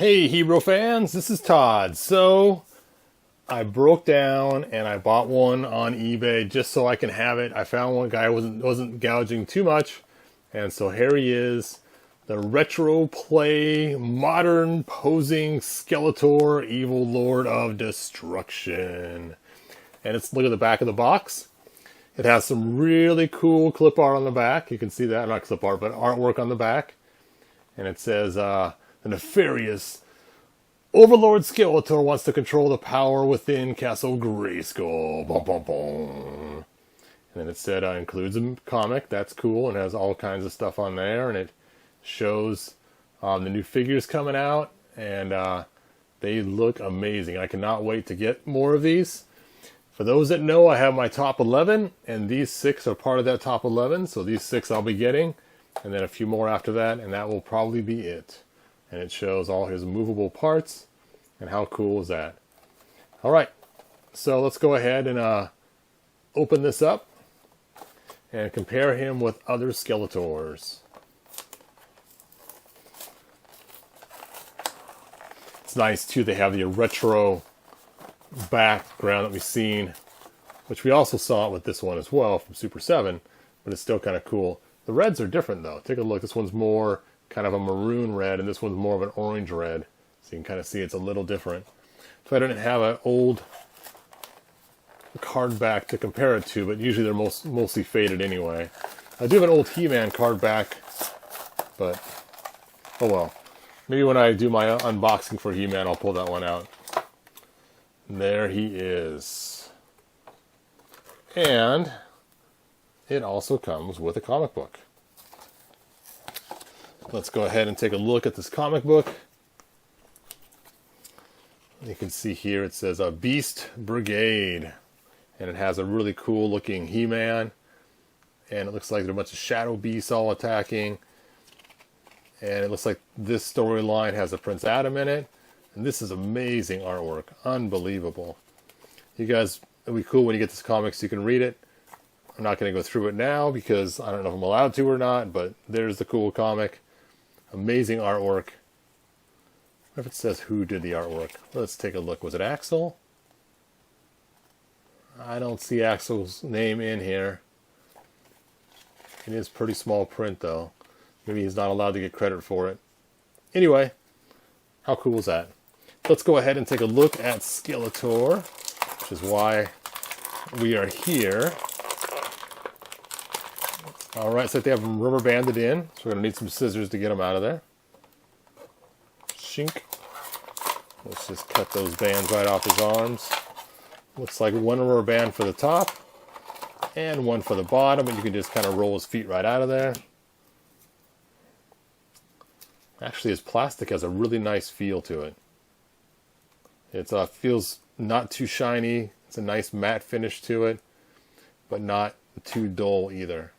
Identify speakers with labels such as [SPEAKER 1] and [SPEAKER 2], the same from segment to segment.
[SPEAKER 1] Hey Hero fans, this is Todd. So I broke down and I bought one on eBay just so I can have it. I found one guy wasn't gouging too much, and so here he is, the retro play modern posing Skeletor, evil lord of destruction. And look at the back of the box. It has some really cool clip art on the back. You can see that, not clip art, but artwork on the back. And it says, the nefarious Overlord Skeletor wants to control the power within Castle Grayskull. Bum, bum, bum. And then it said includes a comic. That's cool, and has all kinds of stuff on there. And it shows the new figures coming out, and they look amazing. I cannot wait to get more of these. For those that know, I have my top 11, and these 6 are part of that top 11. So these 6 I'll be getting, and then a few more after that, and that will probably be it. And it shows all his movable parts, and how cool is that? All right, so let's go ahead and open this up and compare him with other Skeletors. It's nice too, they have the retro background that we've seen, which we also saw with this one as well from Super 7, but it's still kind of cool. The reds are different though. Take a look, this one's more kind of a maroon red, and this one's more of an orange red. So you can kind of see it's a little different. So I didn't have an old card back to compare it to, but usually they're mostly faded anyway. I do have an old He-Man card back, but oh well. Maybe when I do my unboxing for He-Man, I'll pull that one out. And there he is. And it also comes with a comic book. Let's go ahead and take a look at this comic book. You can see here it says Beast Brigade. And it has a really cool looking He-Man. And it looks like there are a bunch of shadow beasts all attacking. And it looks like this storyline has a Prince Adam in it. And this is amazing artwork. Unbelievable. You guys, it'll be cool when you get this comic so you can read it. I'm not going to go through it now because I don't know if I'm allowed to or not. But there's the cool comic. Amazing artwork. I wonder if it says who did the artwork. Let's take a look. Was it Axel? I don't see Axel's name in here. It is pretty small print though. Maybe he's not allowed to get credit for it. Anyway, how cool is that? Let's go ahead and take a look at Skeletor, which is why we are here. Alright, so they have him rubber banded in, so we're going to need some scissors to get him out of there. Shink. Let's just cut those bands right off his arms. Looks like one rubber band for the top, and one for the bottom, and you can just kind of roll his feet right out of there. Actually, his plastic has a really nice feel to it. It feels not too shiny. It's a nice matte finish to it, but not too dull either.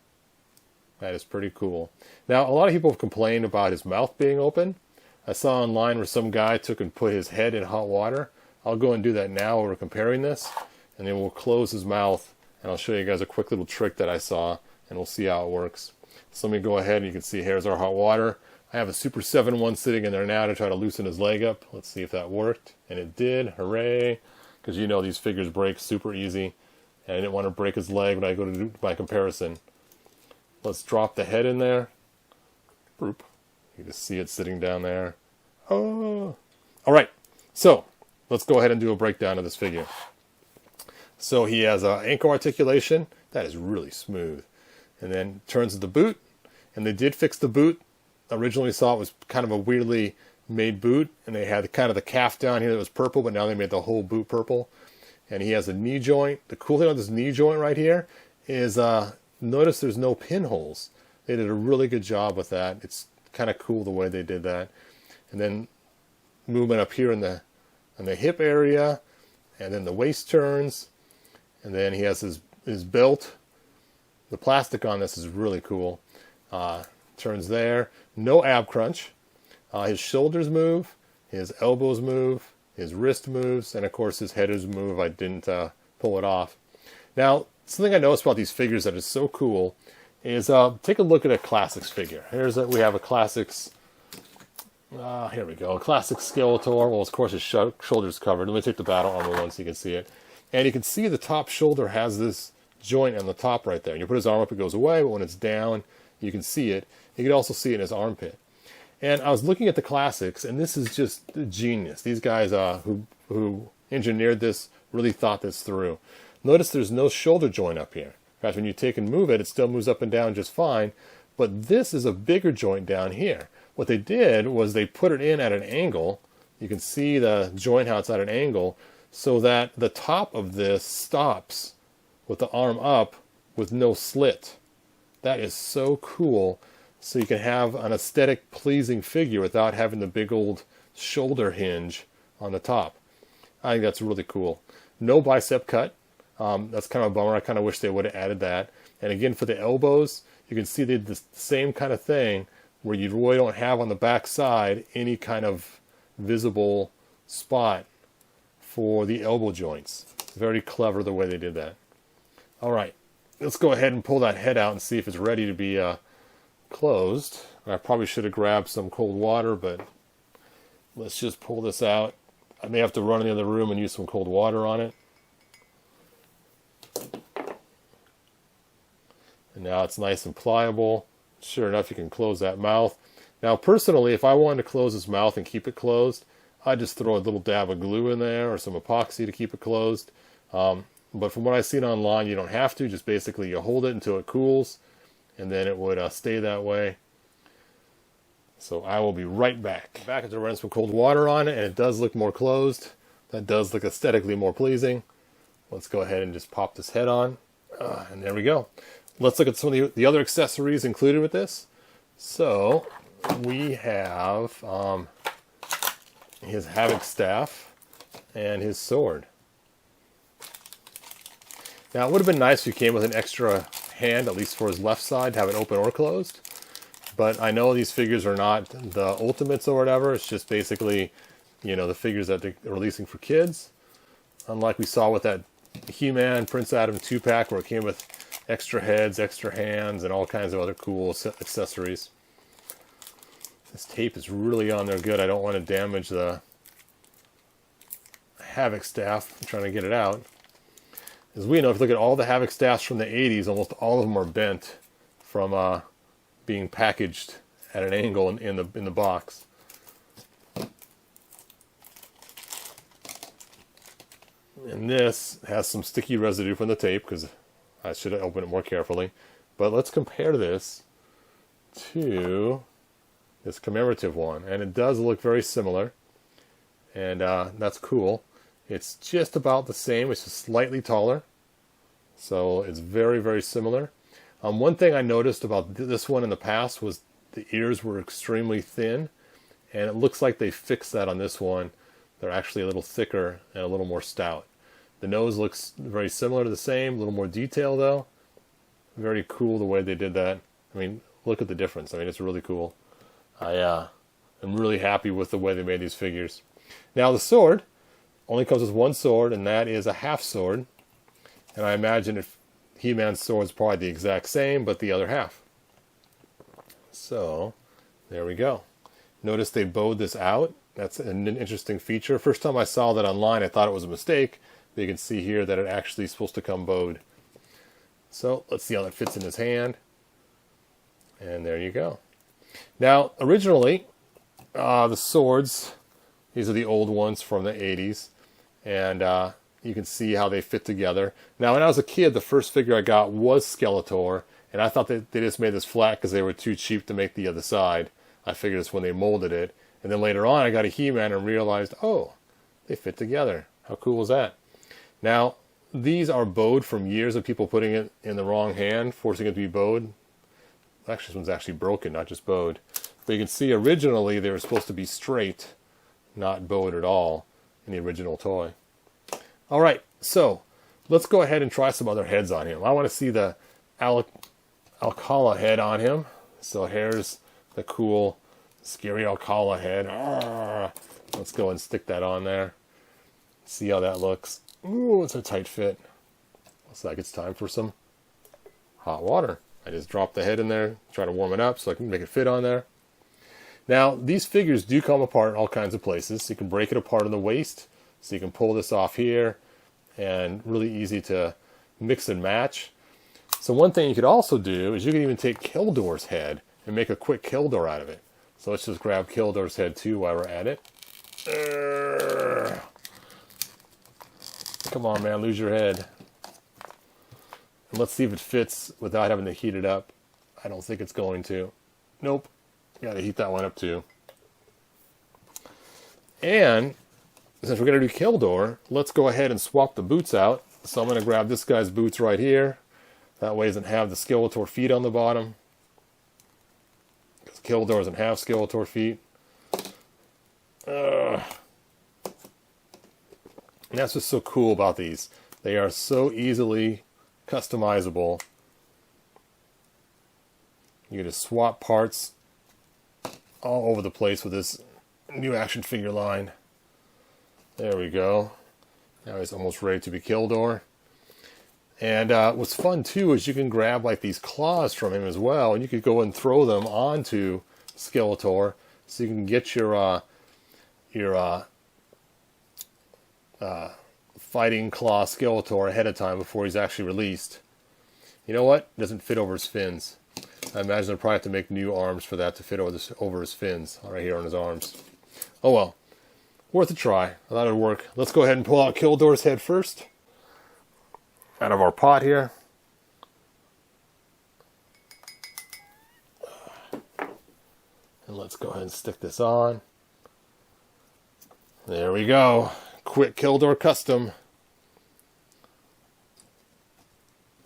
[SPEAKER 1] That is pretty cool. Now, a lot of people have complained about his mouth being open. I saw online where some guy took and put his head in hot water. I'll go and do that now while we're comparing this, and then we'll close his mouth, and I'll show you guys a quick little trick that I saw, and we'll see how it works. So let me go ahead, and you can see here's our hot water. I have a Super 7 one sitting in there now to try to loosen his leg up. Let's see if that worked, and it did. Hooray! Because you know these figures break super easy, and I didn't want to break his leg when I go to do my comparison. Let's drop the head in there. Boop. You can see it sitting down there. Oh! Alright, so let's go ahead and do a breakdown of this figure. So he has ankle articulation. That is really smooth. And then turns to the boot. And they did fix the boot. Originally saw it was kind of a weirdly made boot. And they had kind of the calf down here that was purple, but now they made the whole boot purple. And he has a knee joint. The cool thing on this knee joint right here is notice there's no pinholes. They did a really good job with that. It's kind of cool the way they did that. And then movement up here in the hip area, and then the waist turns, and then he has his belt. The plastic on this is really cool. Turns there. No ab crunch. His shoulders move, his elbows move, his wrist moves, and of course his headers move. I didn't pull it off. Now, something I noticed about these figures that is so cool is take a look at a Classics figure. We have a Classics Here we go. Classic Skeletor. Well, of course, his shoulder's covered. Let me take the battle armor one so you can see it. And you can see the top shoulder has this joint on the top right there. And you put his arm up, it goes away, but when it's down, you can see it. You can also see it in his armpit. And I was looking at the classics, and this is just genius. These guys who engineered this really thought this through. Notice there's no shoulder joint up here. In fact, when you take and move it, it still moves up and down just fine. But this is a bigger joint down here. What they did was they put it in at an angle. You can see the joint how it's at an angle so that the top of this stops with the arm up with no slit. That is so cool. So you can have an aesthetic pleasing figure without having the big old shoulder hinge on the top. I think that's really cool. No bicep cut. That's kind of a bummer. I kind of wish they would have added that. And again, for the elbows, you can see they did the same kind of thing where you really don't have on the back side any kind of visible spot for the elbow joints. Very clever the way they did that. All right, let's go ahead and pull that head out and see if it's ready to be closed. I probably should have grabbed some cold water, but let's just pull this out. I may have to run in the other room and use some cold water on it. And now it's nice and pliable. Sure enough, you can close that mouth. Now, personally, if I wanted to close his mouth and keep it closed, I'd just throw a little dab of glue in there or some epoxy to keep it closed. But from what I've seen online, you don't have to. Just basically you hold it until it cools, and then it would stay that way. So I will be right back. Back after running some cold water on it, and it does look more closed. That does look aesthetically more pleasing. Let's go ahead and just pop this head on. And there we go. Let's look at some of the other accessories included with this. So we have his Havoc staff and his sword. Now, it would have been nice if he came with an extra hand, at least for his left side, to have it open or closed. But I know these figures are not the Ultimates or whatever. It's just basically, you know, the figures that they're releasing for kids. Unlike we saw with that He-Man Prince Adam 2-pack where it came with extra heads, extra hands, and all kinds of other cool accessories. This tape is really on there good. I don't want to damage the Havoc staff. I'm trying to get it out. As we know, if you look at all the Havoc staffs from the 80s, almost all of them are bent from being packaged at an angle in the box. And this has some sticky residue from the tape because I should have opened it more carefully. But let's compare this to this commemorative one. And it does look very similar. And that's cool. It's just about the same. It's just slightly taller. So it's very, very similar. One thing I noticed about this one in the past was the ears were extremely thin. And it looks like they fixed that on this one. They're actually a little thicker and a little more stout. The nose looks very similar to the same, a little more detail though. Very cool the way they did that. I mean, look at the difference. I mean, it's really cool. I am really happy with the way they made these figures. Now the sword only comes with one sword, and that is a half sword. And I imagine if He-Man's sword is probably the exact same, but the other half. So, there we go. Notice they bowed this out. That's an interesting feature. First time I saw that online, I thought it was a mistake. But you can see here that it actually is supposed to come bowed. So, let's see how that fits in his hand. And there you go. Now, originally, the swords, these are the old ones from the 80s. And you can see how they fit together. Now, when I was a kid, the first figure I got was Skeletor. And I thought that they just made this flat because they were too cheap to make the other side. I figured it's when they molded it. And then later on, I got a He-Man and realized, oh, they fit together. How cool is that? Now, these are bowed from years of people putting it in the wrong hand, forcing it to be bowed. Actually, this one's actually broken, not just bowed. But you can see originally they were supposed to be straight, not bowed at all in the original toy. All right, so let's go ahead and try some other heads on him. I want to see the Alcala head on him. So here's the cool, scary Alcala head. Let's go and stick that on there. See how that looks. Ooh, it's a tight fit. Looks like it's time for some hot water. I just dropped the head in there, try to warm it up so I can make it fit on there. Now, these figures do come apart in all kinds of places. So you can break it apart on the waist. So you can pull this off here, and really easy to mix and match. So one thing you could also do is you can even take Skeletor's head and make a quick Skeletor out of it. So let's just grab Skeletor's head too while we're at it. Come on, man, lose your head. And let's see if it fits without having to heat it up. I don't think it's going to. Nope. Got to heat that one up too. And since we're going to do Skeletor, let's go ahead and swap the boots out. So I'm going to grab this guy's boots right here. That way it doesn't have the Skeletor feet on the bottom. Because Skeletor doesn't have Skeletor feet. And that's what's so cool about these. They are so easily customizable. You can just swap parts all over the place with this new action figure line. There we go. Now he's almost ready to be Skeletor. And what's fun too is you can grab like these claws from him as well, and you could go and throw them onto Skeletor, so you can get your fighting claw Skeletor ahead of time before he's actually released. You know what? It doesn't fit over his fins. I imagine they'll probably have to make new arms for that to fit over his fins right here on his arms. Oh well, worth a try. I thought it'd work. Let's go ahead and pull out Skeletor's head first out of our pot here. And let's go ahead and stick this on. There we go. Quick Skeletor custom.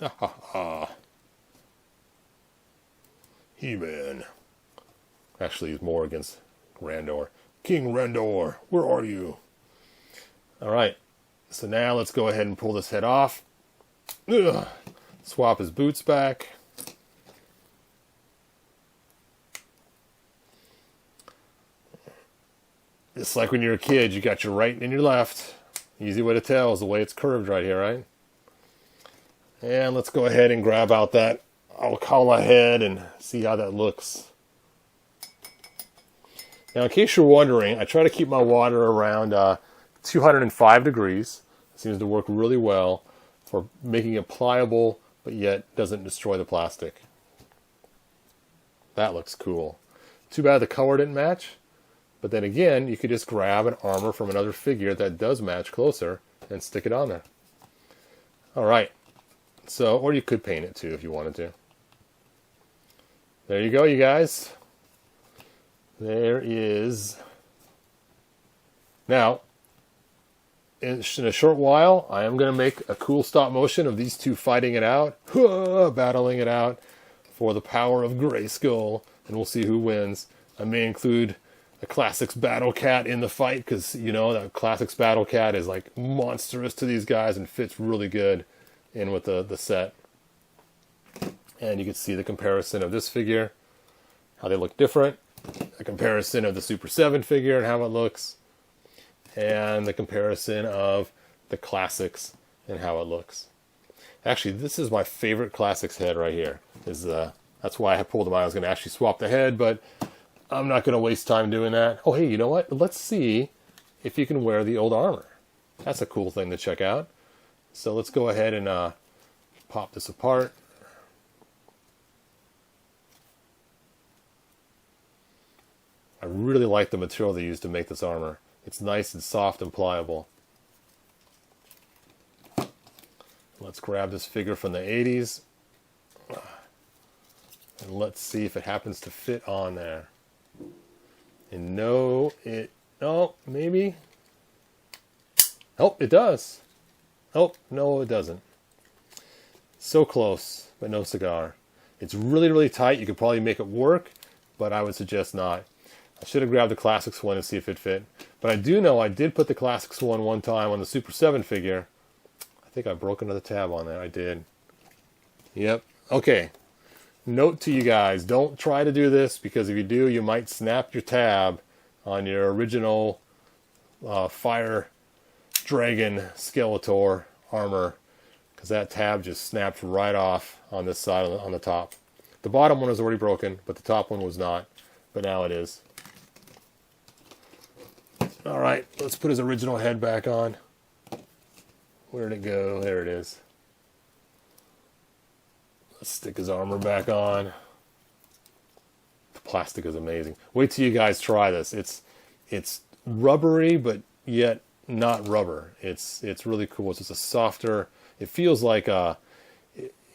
[SPEAKER 1] Ha ha ha. He-Man. Actually, he's more against Randor. King Randor, where are you? Alright, so now let's go ahead and pull this head off. Ugh. Swap his boots back. Just like when you're a kid, you got your right and your left. Easy way to tell is the way it's curved right here, right? And let's go ahead and grab out that Alcala head and see how that looks. Now, in case you're wondering, I try to keep my water around 205 degrees. It seems to work really well for making it pliable, but yet doesn't destroy the plastic. That looks cool. Too bad the color didn't match. But then again, you could just grab an armor from another figure that does match closer and stick it on there. Alright. So, or you could paint it too if you wanted to. There you go, you guys. There is. Now, in a short while, I am going to make a cool stop motion of these two fighting it out, battling it out for the power of Grayskull, and we'll see who wins. I may include a Classics Battle Cat in the fight, because, you know, that Classics Battle Cat is like monstrous to these guys and fits really good in with the set. And you can see the comparison of this figure, how they look different, a comparison of the Super 7 figure and how it looks, and the comparison of the Classics and how it looks. Actually, this is my favorite Classics head right here. That's why I pulled them out. I was going to actually swap the head, but I'm not going to waste time doing that. Oh, hey, you know what? Let's see if you can wear the old armor. That's a cool thing to check out. So let's go ahead and pop this apart. I really like the material they used to make this armor. It's nice and soft and pliable. Let's grab this figure from the 80s. And let's see if it happens to fit on there. And no, maybe. Oh, it does. Oh, no, it doesn't. So close, but no cigar. It's really, really tight. You could probably make it work, but I would suggest not. I should have grabbed the Classics one and see if it fit. But I do know I did put the Classics one time on the Super 7 figure. I think I broke another tab on there. I did. Yep. Okay. Note to you guys, don't try to do this, because if you do, you might snap your tab on your original Fire Dragon Skeletor armor, because that tab just snapped right off on this side on the top. The bottom one was already broken, but the top one was not, but now it is. All right, let's put his original head back on. Where did it go? There it is. Let's stick his armor back on. The plastic is amazing. Wait till you guys try this. It's rubbery, but yet not rubber. It's really cool. It's just a softer. It feels like a.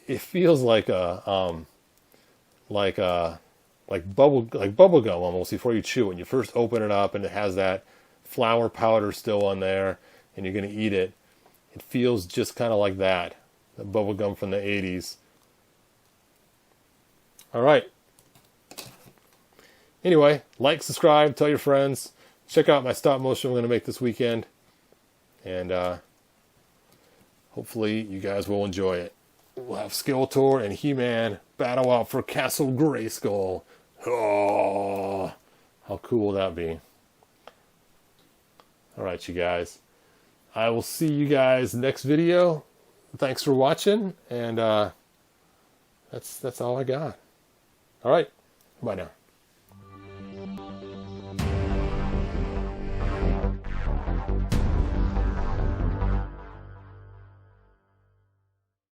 [SPEAKER 1] It feels like a like bubble gum almost before you chew it. When you first open it up and it has that flour powder still on there, and you're gonna eat it. It feels just kind of like that. The bubble gum from the 80s. All right. Anyway, like, subscribe, tell your friends. Check out my stop motion I'm going to make this weekend. And hopefully you guys will enjoy it. We'll have Skeletor and He-Man battle out for Castle Grayskull. Oh, how cool will that be? All right, you guys. I will see you guys next video. Thanks for watching. And that's all I got. All right. Bye now.